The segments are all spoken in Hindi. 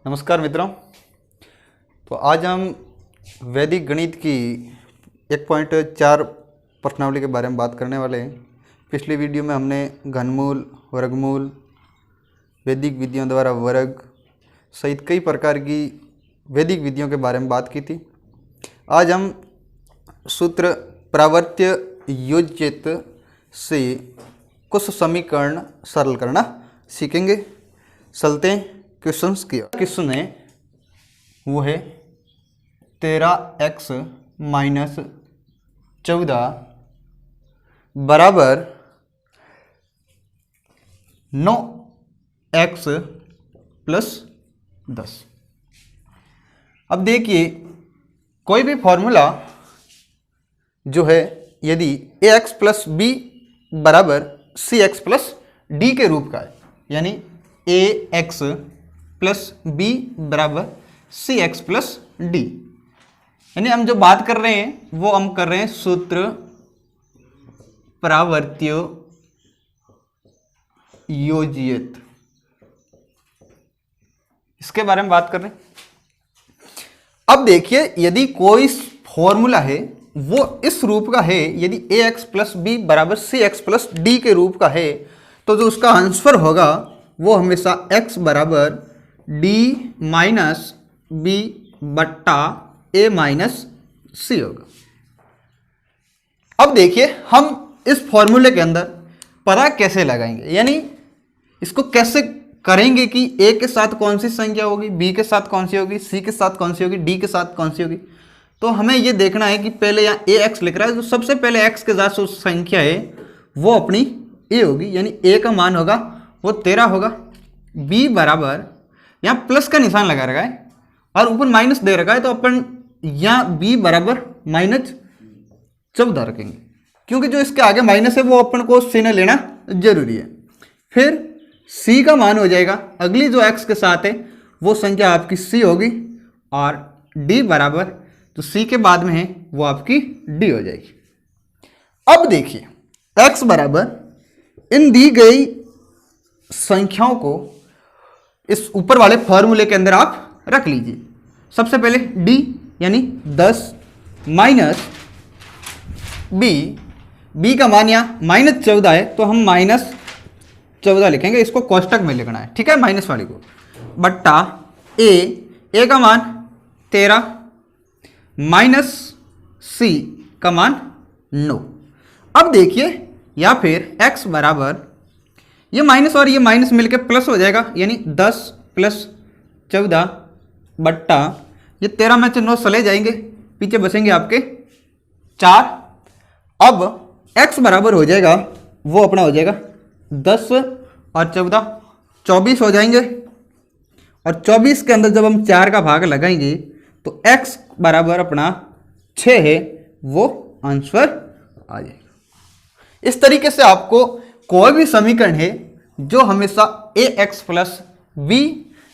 नमस्कार मित्रों। तो आज हम वैदिक गणित की 1.4 प्रश्नावली के बारे में बात करने वाले हैं। पिछली वीडियो में हमने घनमूल, वर्गमूल, वैदिक विधियों द्वारा वर्ग सहित कई प्रकार की वैदिक विधियों के बारे में बात की थी। आज हम सूत्र प्रावर्त्य योज्यत से कुछ समीकरण सरल करना सीखेंगे। चलते हैं क्वेश्चंस की। क्वेश्चन है वो है 13x माइनस 14 बराबर 9x प्लस 10। अब देखिए, कोई भी फॉर्मूला जो है यदि ax प्लस बी बराबर cx प्लस डी के रूप का है, यानी ax प्लस बी बराबर cx प्लस डी, यानी हम जो बात कर रहे हैं वो हम कर रहे हैं सूत्र प्रावर्त्य योज्यत, इसके बारे में बात कर रहे हैं। अब देखिए, यदि कोई फॉर्मूला है वो इस रूप का है, यदि ax प्लस बी बराबर cx प्लस डी के रूप का है, तो जो उसका आंसर होगा वो हमेशा x बराबर डी माइनस बी बट्टा ए माइनस सी होगा। अब देखिए, हम इस फॉर्मूले के अंदर पता कैसे लगाएंगे, यानी इसको कैसे करेंगे कि a के साथ कौन सी संख्या होगी, b के साथ कौन सी होगी, c के साथ कौन सी होगी, d के साथ कौन सी होगी। तो हमें ये देखना है कि पहले यहाँ ax लिख रहा है, तो सबसे पहले x के साथ जो संख्या है वो अपनी a होगी, यानी a का मान होगा वो 13 होगा। b बराबर, यहाँ प्लस का निशान लगा रखा है और ऊपर माइनस दे रखा है, तो अपन यहाँ b बराबर माइनस 14 रखेंगे, क्योंकि जो इसके आगे माइनस है वो अपन को चिन्ह लेना जरूरी है। फिर c का मान हो जाएगा, अगली जो x के साथ है वो संख्या आपकी c होगी, और d बराबर जो c के बाद में है वो आपकी d हो जाएगी। अब देखिए, x बराबर इन दी गई संख्याओं को इस ऊपर वाले फॉर्मूले के अंदर आप रख लीजिए। सबसे पहले d यानी 10 माइनस b का मान यहाँ माइनस 14 है, तो हम माइनस 14 लिखेंगे, इसको कोष्टक में लिखना है, ठीक है, माइनस वाली को, बट्टा a का मान 13 माइनस c का मान 9। अब देखिए, या फिर x बराबर ये माइनस और ये माइनस मिलके प्लस हो जाएगा, यानी 10 प्लस 14 बट्टा ये 13 में से 9 चले जाएंगे, पीछे बचेंगे आपके 4। अब x बराबर हो जाएगा वो अपना हो जाएगा 10 और 14 24 हो जाएंगे, और 24 के अंदर जब हम 4 का भाग लगाएंगे तो x बराबर अपना 6 है, वो आंसर आ जाएगा। इस तरीके से आपको कोई भी समीकरण है जो हमेशा ax प्लस बी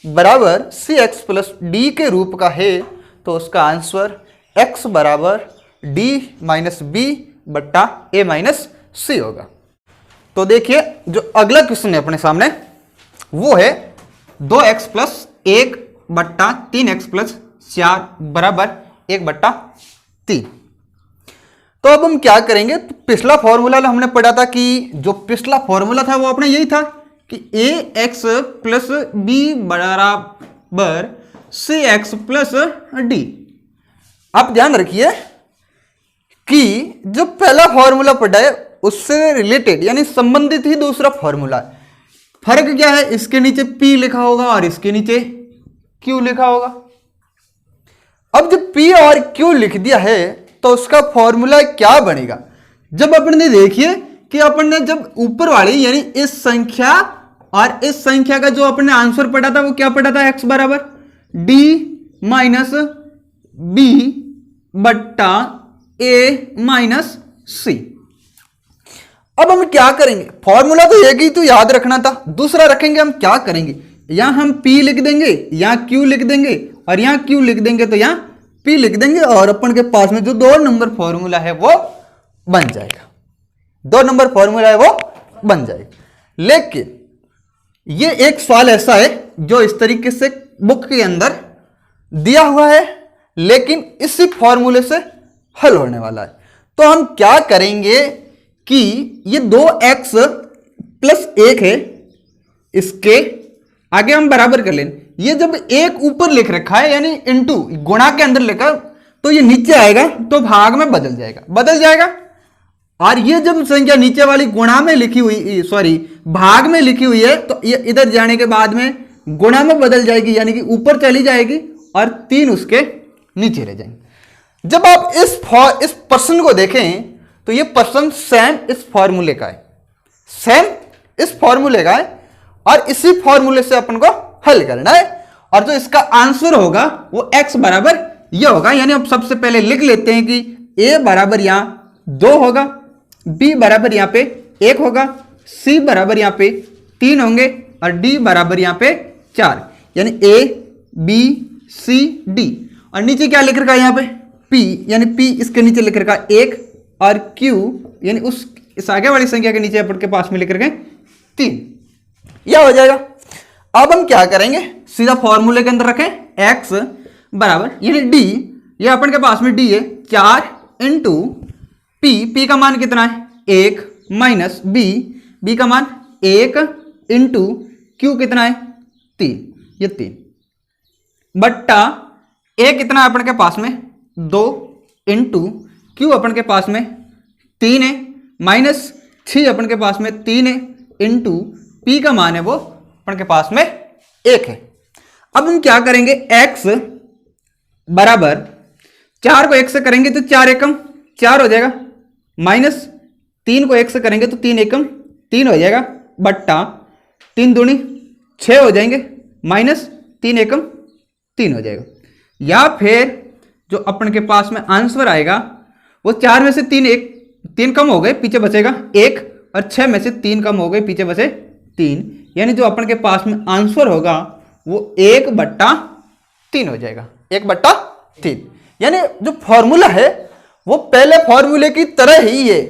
बराबर cx प्लस डी के रूप का है, तो उसका आंसर x बराबर d माइनस बी बट्टा ए माइनस सी होगा। तो देखिए, जो अगला क्वेश्चन है अपने सामने वो है 2x प्लस 1 बट्टा 3x प्लस 4 बराबर 1 बट्टा 3। तो अब हम क्या करेंगे, तो पिछला फॉर्मूला हमने पढ़ा था कि जो पिछला फॉर्मूला था वो अपना यही था कि ax प्लस बी बराबर cx प्लस डी। आप ध्यान रखिए कि जो पहला फॉर्मूला पढ़ा है उससे रिलेटेड यानी संबंधित ही दूसरा फॉर्मूला है। फर्क क्या है, इसके नीचे p लिखा होगा और इसके नीचे q लिखा होगा। अब जब p और q लिख दिया है तो उसका फॉर्मूला क्या बनेगा। जब अपन ने देखिए कि अपन ने जब ऊपर वाली यानी इस संख्या और इस संख्या का जो अपन ने आंसर पढ़ा था वो क्या पढ़ा था, x बराबर d माइनस बी बट्टा ए माइनस सी। अब हम क्या करेंगे, फॉर्मूला तो एक ही तो याद रखना था, दूसरा रखेंगे हम क्या करेंगे, यहां हम p लिख देंगे, यहां q लिख देंगे, और यहां q लिख देंगे तो यहां p लिख देंगे, और अपन के पास में जो 2 नंबर फॉर्मूला है वो बन जाएगा, 2 नंबर फॉर्मूला है वो बन जाएगा। लेकिन ये एक सवाल ऐसा है जो इस तरीके से बुक के अंदर दिया हुआ है, लेकिन इसी फॉर्मूले से हल होने वाला है। तो हम क्या करेंगे कि ये 2x प्लस 1 है, इसके आगे हम बराबर कर लें। ये जब एक ऊपर लिख रखा है यानी इनटू गुणा के अंदर लिखा, तो ये नीचे आएगा तो भाग में बदल जाएगा। और ये जब संख्या नीचे वाली गुणा में लिखी हुई, सॉरी भाग में लिखी हुई है, तो ये इधर जाने के बाद में गुणा में बदल जाएगी, यानी कि ऊपर चली जाएगी और 3 उसके नीचे रह जाएंगे। जब आप इस प्रश्न को देखें तो ये प्रश्न सेम इस फॉर्मूले का है, और इसी फॉर्मूले से अपन को हल करना है। और जो इसका आंसर होगा वो x बराबर ये होगा, यानी अब सबसे पहले लिख लेते हैं कि a बराबर यहां 2 होगा, b बराबर यहां पे 1 होगा, c बराबर यहां पे 3 होंगे और d बराबर यहां पे 4, यानी a b c d। और नीचे क्या लिख रखा है यहां पे p, यानी p इसके नीचे लिख रखा है 1 और q यानी इस आगे वाली संख्या के नीचे अपन के पास में लिख रखे 3, यह हो जाएगा। अब हम क्या करेंगे, सीधा फॉर्मूले के अंदर रखें x बराबर यानी d, ये अपन के पास में d है 4 इंटू p का मान कितना है 1 माइनस b का मान 1 इंटू q कितना है 3, ये 3 बट्टा a कितना है अपन के पास में 2 इंटू q अपन के पास में 3 है माइनस 6 अपन के पास में 3 है इंटू p का मान है वो अपन के पास में 1 है। अब हम क्या करेंगे, x बराबर 4 को 1 से करेंगे तो 4 एकम 4 हो जाएगा, माइनस 3 को 1 से करेंगे तो 3 एकम 3 हो जाएगा, बट्टा 3 दूनी 6 हो जाएंगे, माइनस 3 एकम 3 हो जाएगा। या फिर जो अपन के पास में आंसर आएगा वो 4 में से 3 कम हो गए, पीछे बचेगा 1, और 6 में से 3 कम हो गए, पीछे बचे 3, यानी जो अपन के पास में आंसर होगा वो 1/3 हो जाएगा, 1/3। यानी जो फॉर्मूला है वो पहले फॉर्मूले की तरह ही है,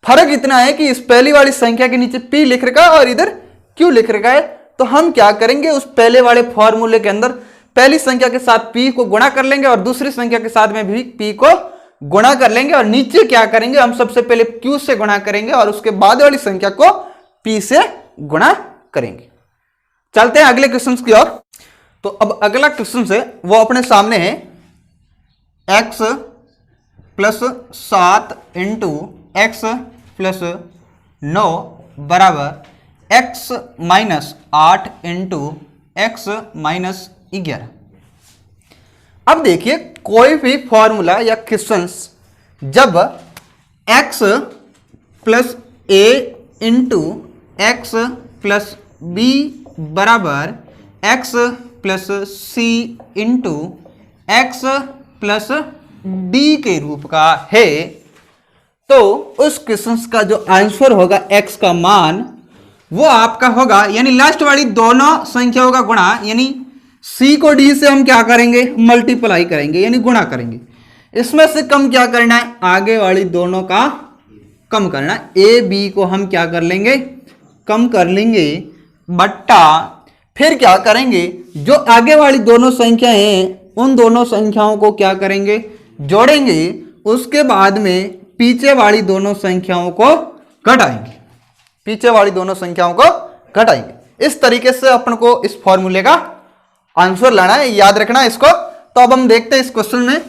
फर्क इतना है कि इस पहली वाली संख्या के नीचे p लिख रखा है और इधर q लिख रखा है। तो हम क्या करेंगे, उस पहले वाले फॉर्मूले के अंदर पहली संख्या के साथ p को गुणा कर लेंगे और दूसरी संख्या के साथ में भी p को गुणा कर लेंगे, और नीचे क्या करेंगे, हम सबसे पहले q से गुणा करेंगे और उसके बाद वाली संख्या को p से गुणा करेंगे। चलते हैं अगले क्वेश्चन की ओर। तो अब अगला क्वेश्चन है वो अपने सामने है, x plus 7 into x plus 9 बराबर x minus 8 into x minus 11। अब देखिए कोई भी फॉर्मूला या क्वेश्चंस जब x plus a into x plus b बराबर x plus c into x plus d के रूप का है, तो उस क्वेश्चन का जो आंसर होगा x का मान वो आपका होगा, यानी लास्ट वाली दोनों संख्याओं का गुणा, यानी c को d से हम क्या करेंगे, मल्टीप्लाई करेंगे यानी गुणा करेंगे। इसमें से कम क्या करना है, आगे वाली दोनों का कम करना है। a b को हम क्या कर लेंगे, कम कर लेंगे, बट्टा फिर क्या करेंगे, जो आगे वाली दोनों संख्याएं हैं उन दोनों संख्याओं को क्या करेंगे, जोड़ेंगे, उसके बाद में पीछे वाली दोनों संख्याओं को घटाएंगे, पीछे वाली दोनों संख्याओं को घटाएंगे। इस तरीके से अपन को इस फॉर्मूले का आंसर लाना है, याद रखना है इसको। तो अब हम देखते हैं इस क्वेश्चन में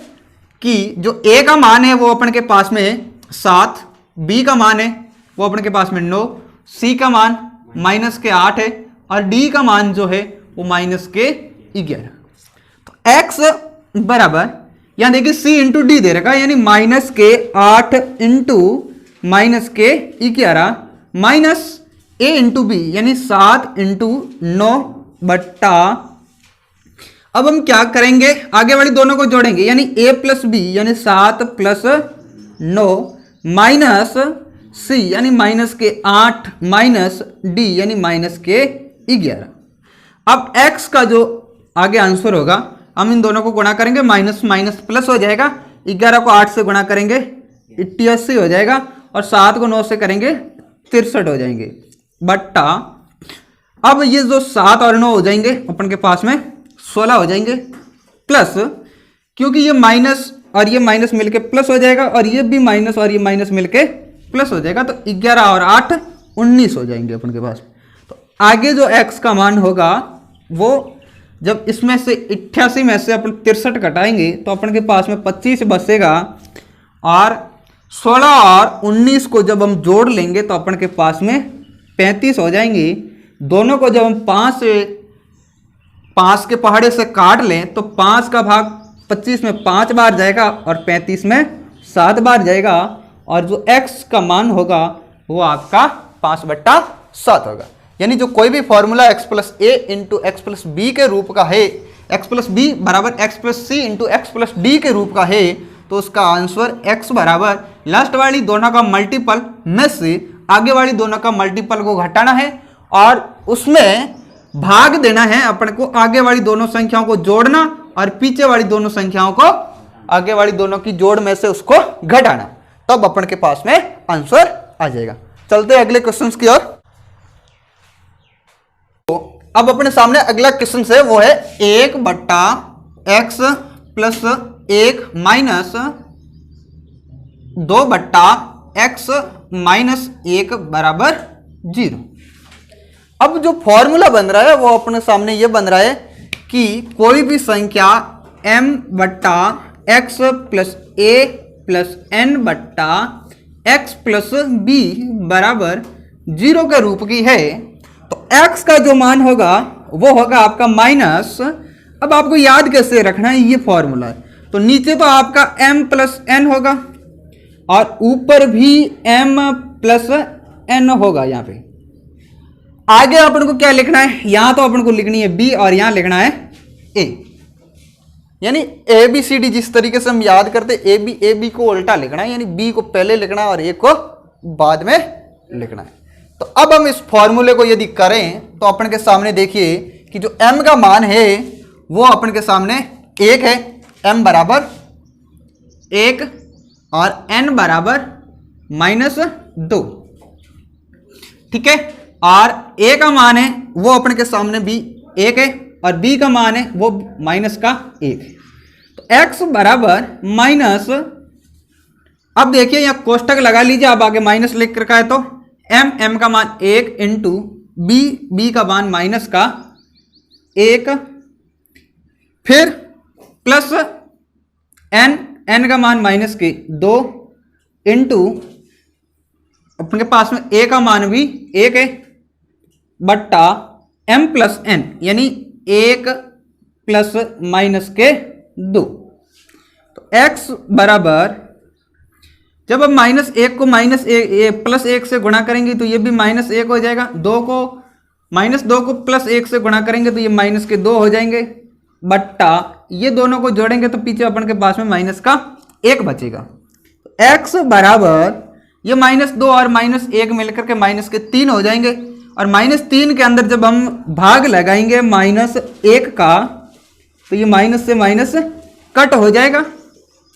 कि जो a का मान है वो अपन के पास में है 7, b का मान है वो अपन के पास में 9, c का मान माइनस के 8 है और d का मान जो है वो माइनस के 11। तो x बराबर यहां देखिए c इंटू डी दे रखा है, यानी माइनस के 8 इंटू माइनस के 11 माइनस a इंटू बी यानी 7 इंटू 9 बट्टा, अब हम क्या करेंगे, आगे वाली दोनों को जोड़ेंगे, यानी a प्लस बी यानी 7 प्लस 9 माइनस c यानी माइनस के 8 माइनस d यानी माइनस के 11। अब x का जो आगे आंसर होगा हम इन दोनों को गुणा करेंगे, माइनस माइनस प्लस हो जाएगा, 11 को 8 से गुणा करेंगे 88 हो जाएगा और 7 को 9 से करेंगे 63 हो जाएंगे, बट्टा अब ये जो 7 और 9 हो जाएंगे अपन के पास में 16 हो जाएंगे, प्लस क्योंकि ये माइनस और ये माइनस मिलके प्लस हो जाएगा और ये भी माइनस और ये माइनस मिलके प्लस हो जाएगा, तो 11 और 8 19 हो जाएंगे अपन के पास। तो आगे जो x का मान होगा वो जब इसमें से 88 में से अपन 63 घटाएंगे तो अपन के पास में 25 बचेगा, और 16 और 19 को जब हम जोड़ लेंगे तो अपन के पास में 35 हो जाएंगे। दोनों को जब हम 5 के पहाड़े से काट लें तो 5 का भाग 25 में 5 बार जाएगा और 35 में 7 बार जाएगा, और जो x का मान होगा वो आपका 5/7 होगा। यानी जो कोई भी फॉर्मूला x प्लस ए इंटू एक्स प्लस बी के रूप का है, x प्लस बी बराबर एक्स प्लस सी इंटू एक्स प्लस डी के रूप का है, तो उसका आंसर x बराबर लास्ट वाली दोनों का मल्टीपल में से आगे वाली दोनों का मल्टीपल को घटाना है और उसमें भाग देना है अपन को, आगे वाली दोनों संख्याओं को जोड़ना और पीछे वाली दोनों संख्याओं को आगे वाली दोनों की जोड़ में से उसको घटाना, तब अपन के पास में आंसर आ जाएगा। चलते हैं अगले क्वेश्चन की ओर। तो अब अपने सामने अगला क्वेश्चन है वो है 1/x plus 1 minus 2/x minus 1 बराबर 0। अब जो फॉर्मूला बन रहा है वो अपने सामने ये बन रहा है कि कोई भी संख्या m/x plus a plus n/x plus b बराबर 0 के रूप की है, तो x का जो मान होगा वो होगा आपका माइनस। अब आपको याद कैसे रखना है, ये फॉर्मूला है, तो नीचे तो आपका m प्लस n होगा और ऊपर भी m प्लस n होगा। यहाँ पे आगे अपन को क्या लिखना है, यहां तो अपन को लिखनी है b और यहां लिखना है a, यानी ए बी सी डी जिस तरीके से हम याद करते ए बी को उल्टा लिखना है, यानी b को पहले लिखना है और a को बाद में लिखना है। तो अब हम इस फॉर्मूले को यदि करें तो अपन के सामने देखिए कि जो m का मान है वो अपन के सामने 1 है, m बराबर 1 और n बराबर -2, ठीक है। और a का मान है वो अपन के सामने भी 1 है और b का मान है वो -1 है। तो x बराबर माइनस, अब देखिए यहाँ कोष्टक लगा लीजिए, अब आगे माइनस लिख रखा है तो m का मान 1 इंटू b का मान -1, फिर प्लस n का मान -2 इंटू अपने पास में a का मान भी 1 है बट्टा m प्लस n, यानी 1 प्लस -2। तो x बराबर जब हम -1 को +1 से गुणा करेंगे तो ये भी -1 हो जाएगा, 2 को +1 से गुणा करेंगे तो ये -2 हो जाएंगे बट्टा ये दोनों को जोड़ेंगे तो पीछे अपन के पास में -1 बचेगा। x बराबर ये -2 और -1 मिलकर के -3 हो जाएंगे और -3 के अंदर जब हम भाग लगाएंगे -1 का तो ये माइनस से माइनस कट हो जाएगा,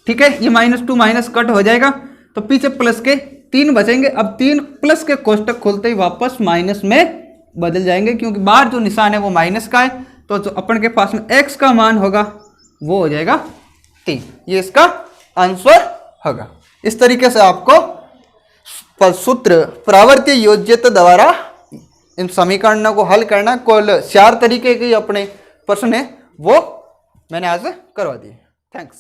ठीक है। ये -2 माइनस कट हो जाएगा तो पीछे प्लस के 3 बचेंगे। अब 3 प्लस के कोष्टक खोलते ही वापस माइनस में बदल जाएंगे क्योंकि बाहर जो निशान है वो माइनस का है, तो जो अपन के पास में x का मान होगा वो हो जाएगा 3। ये इसका आंसर होगा। इस तरीके से आपको सूत्र प्रावर्तीय योज्यता द्वारा इन समीकरणों को हल करना। कुल 4 तरीके के अपने प्रश्न है वो मैंने आज करवा दिए। थैंक्स।